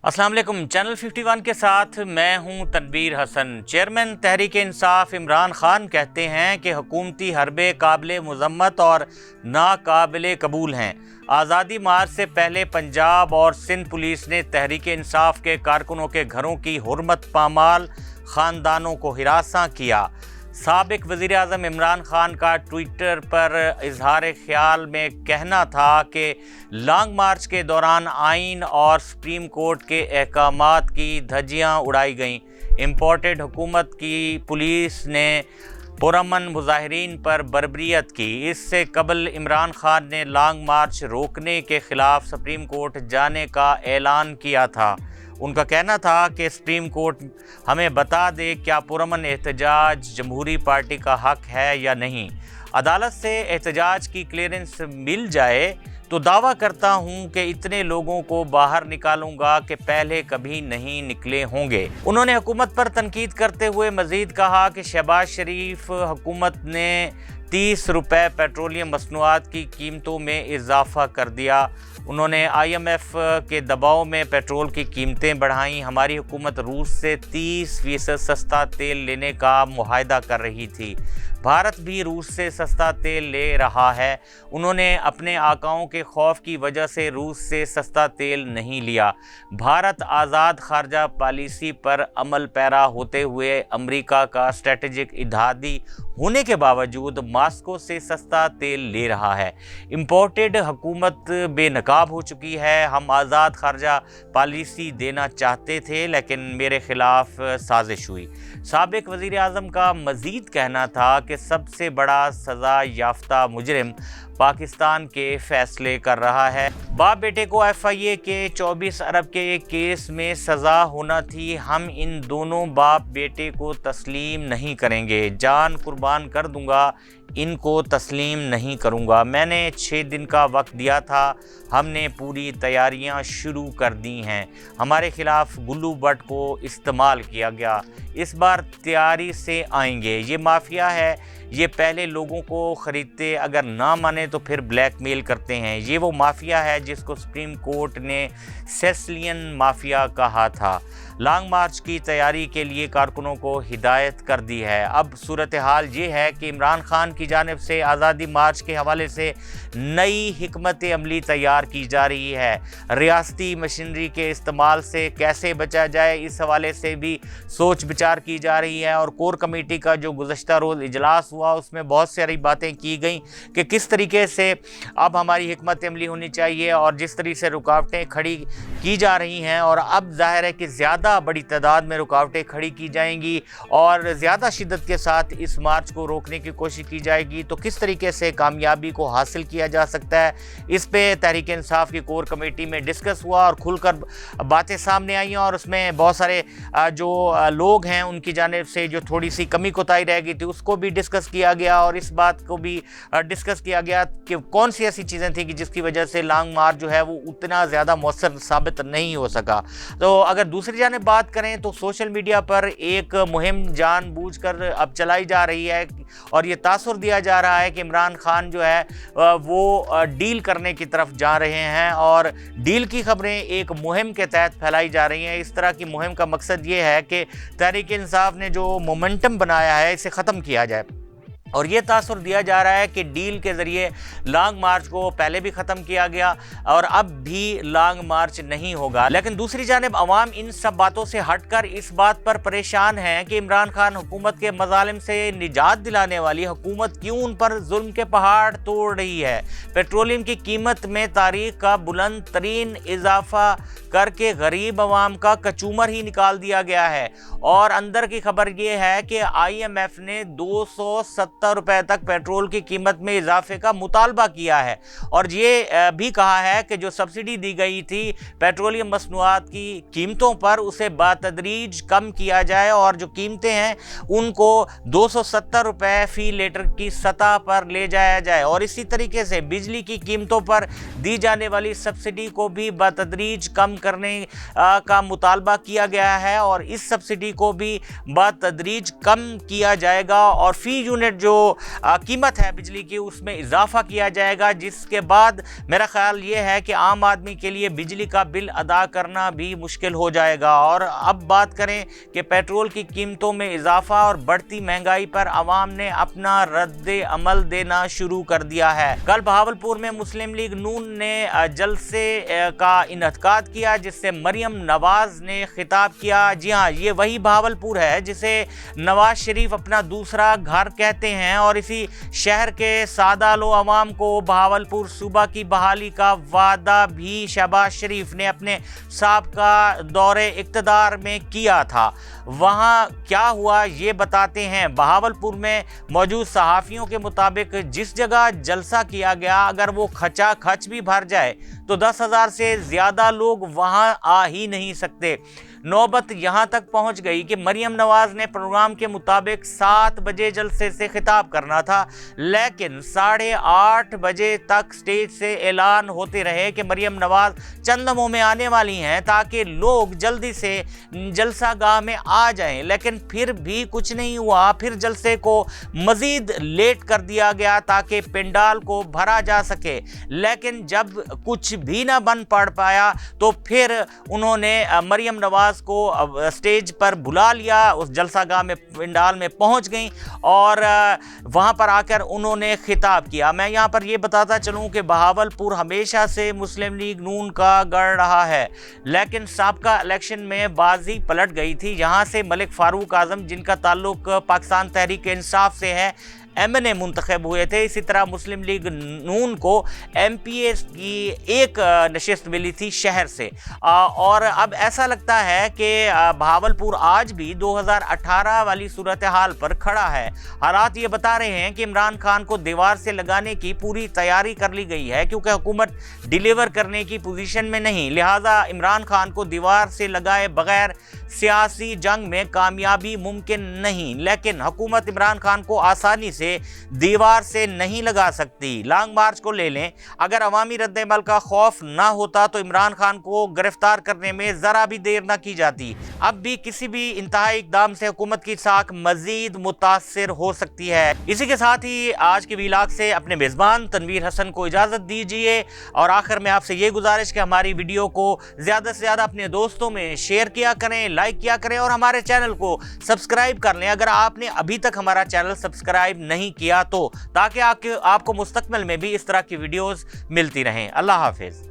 अस्सलाम वालेकुम। चैनल 51 के साथ मैं हूं तनवीर हसन। चेयरमैन तहरीक इंसाफ इमरान खान कहते हैं कि हुकूमती हरबे काबिल मुज़म्मत और नाकाबिल कबूल हैं। आज़ादी मार्च से पहले पंजाब और सिंध पुलिस ने तहरीक इंसाफ के कारकुनों के घरों की हुर्मत पामाल ख़ानदानों को हिरासा किया। साबिक वज़ीर आज़म इमरान खान का ट्विटर पर इजहार ख्याल में कहना था कि लॉन्ग मार्च के दौरान आइन और सुप्रीम कोर्ट के अहकामात की धज्जियां उड़ाई गईं। इम्पोर्टेड हुकूमत की पुलिस ने पुरअमन मुजाहिरीन पर बर्बरियत की। इससे कबल इमरान खान ने लॉन्ग मार्च रोकने के ख़िलाफ़ सुप्रीम कोर्ट जाने का ऐलान किया था। उनका कहना था कि सुप्रीम कोर्ट हमें बता दे क्या पुरअमन एहतजाज जमहूरी पार्टी का हक है या नहीं। अदालत से एहतजाज की क्लियरेंस मिल जाए तो दावा करता हूं कि इतने लोगों को बाहर निकालूंगा कि पहले कभी नहीं निकले होंगे। उन्होंने हुकूमत पर तनकीद करते हुए मज़ीद कहा कि शहबाज शरीफ हुकूमत ने 30 रुपये पेट्रोलियम मसनूआत की कीमतों में इजाफा कर दिया। उन्होंने IMF के दबाव में पेट्रोल की कीमतें बढ़ाईं। हमारी हुकूमत रूस से 30% सस्ता तेल लेने का मुआहदा कर रही थी। भारत भी रूस से सस्ता तेल ले रहा है। उन्होंने अपने आकाओं के खौफ की वजह से रूस से सस्ता तेल नहीं लिया। भारत आज़ाद खारजा पॉलिसी पर अमल पैरा होते हुए अमेरिका का स्ट्रेटेजिक इत्तेहादी होने के बावजूद मास्को से सस्ता तेल ले रहा है। इम्पोर्टेड हुकूमत बेनकाब हो चुकी है। हम आज़ाद खारजा पॉलिसी देना चाहते थे लेकिन मेरे ख़िलाफ़ साजिश हुई। साबिक वज़ीर आज़म का मज़ीद कहना था कि सबसे बड़ा सज़ा याफ्ता मुजरिम पाकिस्तान के फ़ैसले कर रहा है। बाप बेटे को FIA के 24 अरब के एक केस में सज़ा होना थी। हम इन दोनों बाप बेटे को तस्लीम नहीं करेंगे। जान कुर्बान कर दूंगा, इनको तस्लीम नहीं करूंगा। मैंने 6 दिन का वक्त दिया था। हमने पूरी तैयारियां शुरू कर दी हैं। हमारे खिलाफ गुल्लू भट्ट को इस्तेमाल किया गया। इस बार तैयारी से आएंगे। ये माफिया है। ये पहले लोगों को ख़रीदते, अगर ना माने तो फिर ब्लैकमेल करते हैं। ये वो माफिया है जिसको सुप्रीम कोर्ट ने सेसिलियन माफिया कहा था। लॉन्ग मार्च की तैयारी के लिए कारकुनों को हिदायत कर दी है। अब सूरत हाल ये है कि इमरान खान की जानिब से आज़ादी मार्च के हवाले से नई हिकमत अमली तैयार की जा रही है। रियासती मशीनरी के इस्तेमाल से कैसे बचा जाए, इस हवाले से भी सोच विचार की जा रही है। और कोर कमेटी का जो गुज़श्ता रोज़ इजलास हुआ उसमें बहुत सारी बातें की गई कि किस तरीके से अब हमारी हिकमत अमली होनी चाहिए और जिस तरीके से रुकावटें खड़ी की जा रही हैं। और अब जाहिर है कि ज़्यादा बड़ी तादाद में रुकावटें खड़ी की जाएंगी और ज़्यादा शिद्दत के साथ इस मार्च को रोकने की कोशिश की जाएगी। तो किस तरीके से कामयाबी को हासिल किया जा सकता है, इस पे तहरीक इंसाफ की कोर कमेटी में डिस्कस हुआ और खुलकर बातें सामने आई। और उसमें बहुत सारे जो लोग हैं उनकी जानिब से जो थोड़ी सी कमी कोताही रह गई थी उसको भी डिस्कस किया गया। और इस बात को भी डिस्कस किया गया कि कौन सी ऐसी चीज़ें थी कि जिसकी वजह से लॉन्ग मार्च जो है वो उतना ज़्यादा मौसर साबित नहीं हो सका। तो अगर दूसरी जानिब बात करें तो सोशल मीडिया पर एक मुहिम जानबूझकर अब चलाई जा रही है और ये तासुर दिया जा रहा है कि इमरान खान जो है वो डील करने की तरफ जा रहे हैं। और डील की खबरें एक मुहिम के तहत फैलाई जा रही हैं। इस तरह की मुहिम का मकसद ये है कि तहरीक इंसाफ ने जो मोमेंटम बनाया है इसे ख़त्म किया जाए। और ये तासुर दिया जा रहा है कि डील के ज़रिए लॉन्ग मार्च को पहले भी ख़त्म किया गया और अब भी लॉन्ग मार्च नहीं होगा। लेकिन दूसरी जानिब अवाम इन सब बातों से हटकर इस बात पर परेशान है कि इमरान खान हुकूमत के मज़ालिम से निजात दिलाने वाली हुकूमत क्यों उन पर जुल्म के पहाड़ तोड़ रही है। पेट्रोलियम की कीमत में तारीख का बुलंद तरीन इजाफा करके गरीब अवाम का कचूमर ही निकाल दिया गया है। और अंदर की खबर ये है कि IMF ने 270 रुपए तक पेट्रोल की कीमत में इजाफे का मुतालबा किया है। और ये भी कहा है कि जो सब्सिडी दी गई थी पेट्रोलियम मसनूआत की कीमतों पर उसे बातदरीज कम किया जाए और जो कीमतें हैं उनको 270 रुपए फ़ी लीटर की सतह पर ले जाया जाए। और इसी तरीके से बिजली की कीमतों पर दी जाने वाली सब्सिडी को भी बातदरीज कम کرنے کا مطالبہ کیا گیا ہے اور اس سبسڈی کو بھی بتدریج کم کیا جائے گا اور فی یونٹ جو قیمت ہے بجلی کی اس میں اضافہ کیا جائے گا، جس کے بعد میرا خیال یہ ہے کہ عام آدمی کے لیے بجلی کا بل ادا کرنا بھی مشکل ہو جائے گا۔ اور اب بات کریں کہ پیٹرول کی قیمتوں میں اضافہ اور بڑھتی مہنگائی پر عوام نے اپنا رد عمل دینا شروع کر دیا ہے۔ کل بہاولپور میں مسلم لیگ نون نے جلسے کا انعقاد کیا جس سے مریم نواز نے خطاب کیا۔ جی ہاں، یہ وہی بہاولپور ہے جسے نواز شریف اپنا دوسرا گھر کہتے ہیں اور اسی شہر کے سادہ لو عوام کو بہاولپور صوبہ کی بحالی کا وعدہ بھی شہباز شریف نے اپنے سابقہ دور اقتدار میں کیا تھا۔ وہاں کیا ہوا یہ بتاتے ہیں۔ بہاولپور میں موجود صحافیوں کے مطابق جس جگہ جلسہ کیا گیا اگر وہ کھچا کھچ بھی بھر جائے تو 10,000 سے زیادہ لوگ وہاں آ ہی نہیں سکتے۔ نوبت یہاں تک پہنچ گئی کہ مریم نواز نے پروگرام کے مطابق 7 بجے جلسے سے خطاب کرنا تھا، لیکن 8:30 بجے تک سٹیج سے اعلان ہوتے رہے کہ مریم نواز چند لمحوں میں آنے والی ہیں تاکہ لوگ جلدی سے جلسہ گاہ میں آ جائیں، لیکن پھر بھی کچھ نہیں ہوا۔ پھر جلسے کو مزید لیٹ کر دیا گیا تاکہ پنڈال کو بھرا جا سکے، لیکن جب کچھ بھی نہ بن پڑ پایا تو پھر انہوں نے مریم نواز کو سٹیج پر بلا لیا، اس جلسہ گاہ میں پنڈال میں پہنچ گئیں اور وہاں پر آ کر انہوں نے خطاب کیا۔ میں یہاں پر یہ بتاتا چلوں کہ بہاولپور ہمیشہ سے مسلم لیگ نون کا گڑھ رہا ہے، لیکن سابقہ الیکشن میں بازی پلٹ گئی تھی۔ یہاں سے ملک فاروق اعظم جن کا تعلق پاکستان تحریک انصاف سے ہے MNA منتخب ہوئے تھے۔ اسی طرح مسلم لیگ نون کو MPA کی ایک نشست ملی تھی شہر سے، اور اب ایسا لگتا ہے کہ بہاولپور آج بھی 2018 والی صورتحال پر کھڑا ہے۔ حالات یہ بتا رہے ہیں کہ عمران خان کو دیوار سے لگانے کی پوری تیاری کر لی گئی ہے، کیونکہ حکومت ڈیلیور کرنے کی پوزیشن میں نہیں، لہٰذا عمران خان کو دیوار سے لگائے بغیر سیاسی جنگ میں کامیابی ممکن نہیں، لیکن حکومت عمران خان کو آسانی سے دیوار سے نہیں لگا سکتی۔ لانگ مارچ کو لے لیں، اگر عوامی رد عمل کا خوف نہ ہوتا تو عمران خان کو گرفتار کرنے میں ذرا بھی دیر نہ کی جاتی۔ اب بھی کسی بھی انتہائی اقدام سے حکومت کی ساکھ مزید متاثر ہو سکتی ہے۔ اسی کے ساتھ ہی آج کے ویلاگ سے اپنے میزبان تنویر حسن کو اجازت دیجیے، اور آخر میں آپ سے یہ گزارش کہ ہماری ویڈیو کو زیادہ سے زیادہ اپنے دوستوں میں شیئر کیا کریں، لائک کیا کریں اور ہمارے چینل کو سبسکرائب کر لیں اگر آپ نے ابھی تک ہمارا چینل سبسکرائب نہیں کیا تو، تاکہ آپ کو مستقبل میں بھی اس طرح کی ویڈیوز ملتی رہیں۔ اللہ حافظ۔